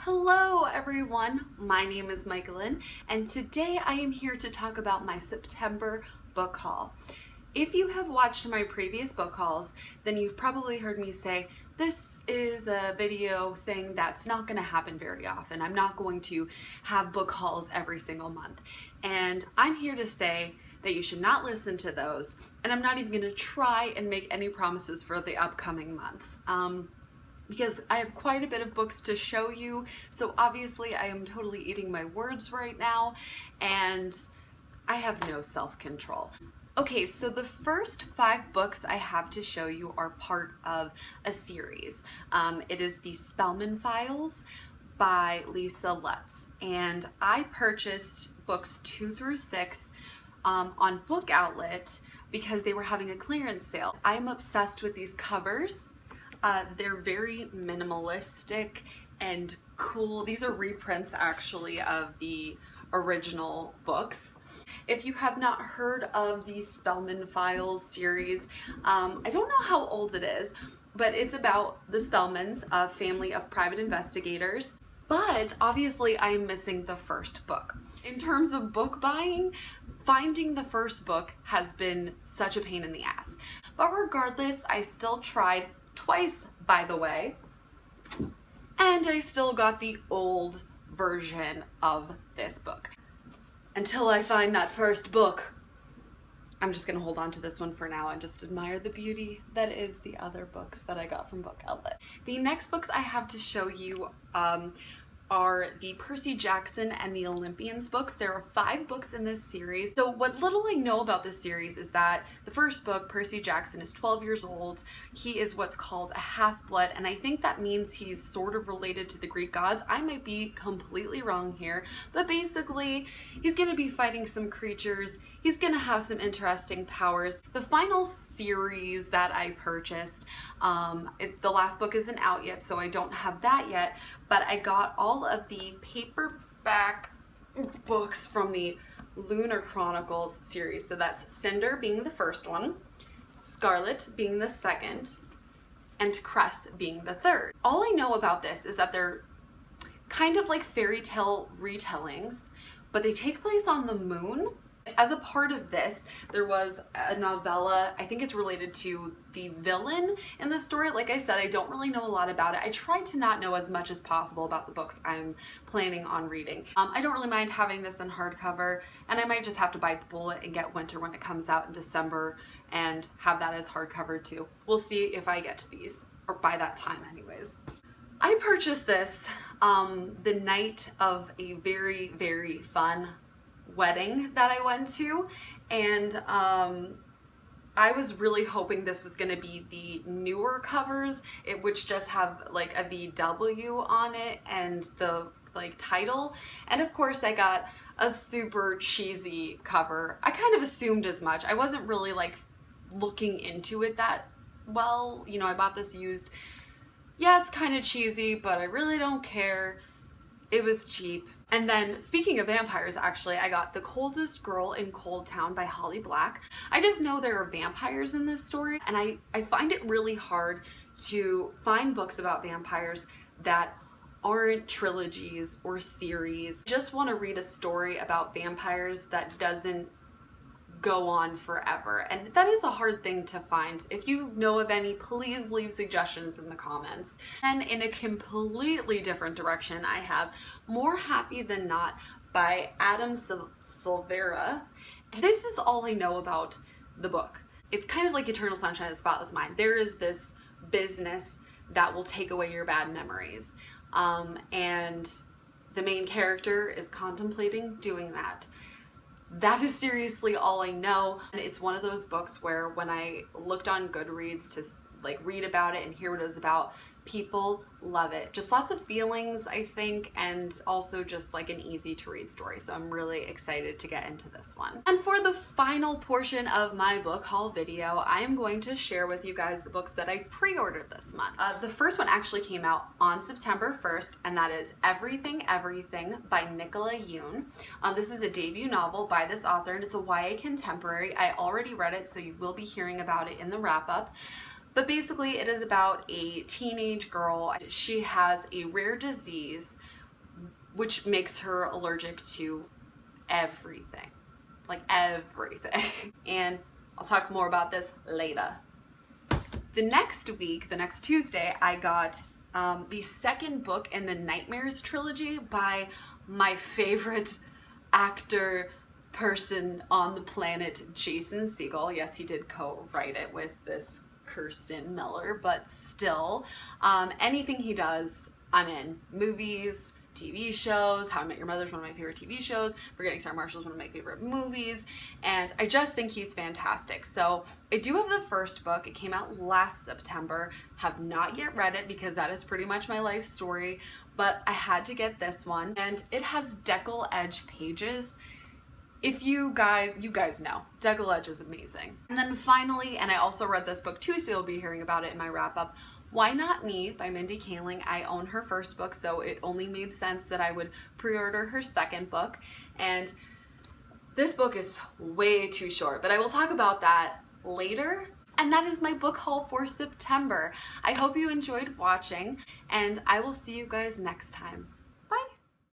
Hello everyone, my name is Michaelin, and today I am here to talk about my September book haul. If you have watched my previous book hauls, then you've probably heard me say, this is a video thing that's not going to happen very often. I'm not going to have book hauls every single month. And I'm here to say that you should not listen to those, and I'm not even going to try and make any promises for the upcoming months. Because I have quite a bit of books to show you, so obviously I am totally eating my words right now, and I have no self-control. Okay, so the first 5 books I have to show you are part of a series. It is the Spellman Files by Lisa Lutz, and I purchased books 2 through 6 on Book Outlet because they were having a clearance sale. I am obsessed with these covers. They're very minimalistic and cool. These are reprints actually of the original books. If you have not heard of the Spellman Files series, I don't know how old it is, but it's about the Spellmans, a family of private investigators. But obviously I am missing the first book. In terms of book buying, finding the first book has been such a pain in the ass. But regardless, I still tried twice, by the way, and I still got the old version of this book. Until I find that first book, I'm just gonna hold on to this one for now and just admire the beauty that is the other books that I got from Book Outlet. The next books I have to show you are the Percy Jackson and the Olympians books. There are 5 books in this series. So what little I know about this series is that the first book, Percy Jackson, is 12 years old. He is what's called a half-blood, and I think that means he's sort of related to the Greek gods. I might be completely wrong here, but basically he's gonna be fighting some creatures. He's gonna have some interesting powers. The final series that I purchased, the last book isn't out yet, so I don't have that yet, but I got all of the paperback books from the Lunar Chronicles series. So that's Cinder being the first one, Scarlet being the second, and Cress being the third. All I know about this is that they're kind of like fairy tale retellings, but they take place on the moon. As a part of this, there was a novella, I think it's related to the villain in the story. Like I said, I don't really know a lot about it. I try to not know as much as possible about the books I'm planning on reading. I don't really mind having this in hardcover, and I might just have to bite the bullet and get Winter when it comes out in December and have that as hardcover too. We'll see if I get to these, or by that time anyways. I purchased this the night of a very, very fun wedding that I went to, and I was really hoping this was gonna be the newer covers, which just have like a VW on it and the like title, and of course I got a super cheesy cover. I kind of assumed as much. I wasn't really like looking into it that well, you know, I bought this used. Yeah, it's kind of cheesy, but I really don't care. It was cheap. And then, speaking of vampires, actually, I got The Coldest Girl in Cold Town by Holly Black. I just know there are vampires in this story, and I find it really hard to find books about vampires that aren't trilogies or series. Just want to read a story about vampires that doesn't go on forever, and that is a hard thing to find. If you know of any, please leave suggestions in the comments. And in a completely different direction, I have More Happy Than Not by Adam Silvera. This is all I know about the book. It's kind of like Eternal Sunshine of the Spotless Mind. There is this business that will take away your bad memories, and the main character is contemplating doing that. That is seriously all I know. And it's one of those books where when I looked on Goodreads to like read about it and hear what it was about, people love it. Just lots of feelings, I think, and also just like an easy to read story. So I'm really excited to get into this one. And for the final portion of my book haul video, I am going to share with you guys the books that I pre-ordered this month. The first one actually came out on September 1st, and that is Everything Everything by Nicola Yoon. This is a debut novel by this author, and it's a YA contemporary. I already read it, so you will be hearing about it in the wrap-up. But basically it is about a teenage girl. She has a rare disease which makes her allergic to everything. Like everything. And I'll talk more about this later. The next week, the next Tuesday, I got the second book in the Nightmares trilogy by my favorite actor person on the planet, Jason Segel. Yes, he did co-write it with this Kirsten Miller, but still, anything he does, I'm in. Movies, TV shows. How I Met Your Mother is one of my favorite TV shows. Forgetting Sarah Marshall is one of my favorite movies, and I just think he's fantastic. So I do have the first book. It came out last September. Have not yet read it because that is pretty much my life story, but I had to get this one, and it has deckle edge pages. If you guys know, deckle edge is amazing. And then finally, and I also read this book too, so you'll be hearing about it in my wrap up, Why Not Me by Mindy Kaling. I own her first book, so it only made sense that I would pre-order her second book. And this book is way too short, but I will talk about that later. And that is my book haul for September. I hope you enjoyed watching, and I will see you guys next time.